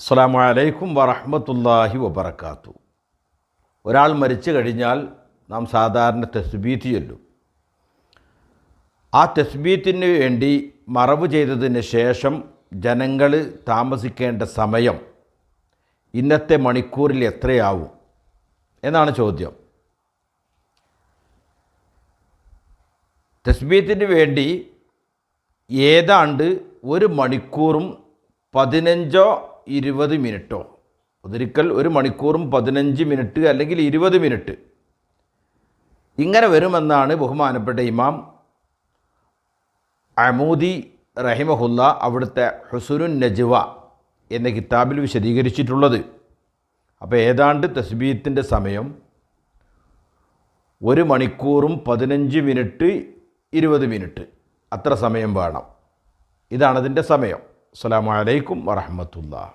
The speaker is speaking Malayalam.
അസ്സലാമു അലൈക്കും വറഹ്മത്തുള്ളാഹി വബറകാതുഹു. ഒരാൾ മരിച്ചു കഴിഞ്ഞാൽ നാം സാധാരണ തസ്ബീത്ത് ചൊല്ലും. ആ തസ്ബീത്തിന് വേണ്ടി മറവ് ചെയ്തതിന് ശേഷം ജനങ്ങൾ താമസിക്കേണ്ട സമയം ഇന്നത്തെ മണിക്കൂറിൽ എത്രയാവും എന്നാണ് ചോദ്യം. തസ്ബീത്തിന് വേണ്ടി ഏതാണ്ട് 1 മണിക്കൂറും 15-20 മിനിറ്റോ, ഒരിക്കൽ 1 മണിക്കൂറും 15 മിനിറ്റ് അല്ലെങ്കിൽ 20 മിനിറ്റ് ഇങ്ങനെ വരുമെന്നാണ് ബഹുമാനപ്പെട്ട ഇമാം അമൂദി റഹിമഹുല്ല അവിടുത്തെ ഹുസ്നുൻ നജ്വ എന്ന കിതാബിൽ വിശദീകരിച്ചിട്ടുള്ളത്. അപ്പോൾ ഏതാണ്ട് തസ്ബീത്തിൻ്റെ സമയം 1 മണിക്കൂറും 15 മിനിറ്റ് 20 മിനിറ്റ് അത്ര സമയം വേണം. ഇതാണതിൻ്റെ സമയം. അസ്സലാമു അലൈക്കും വറഹ്മത്തുള്ളാഹി.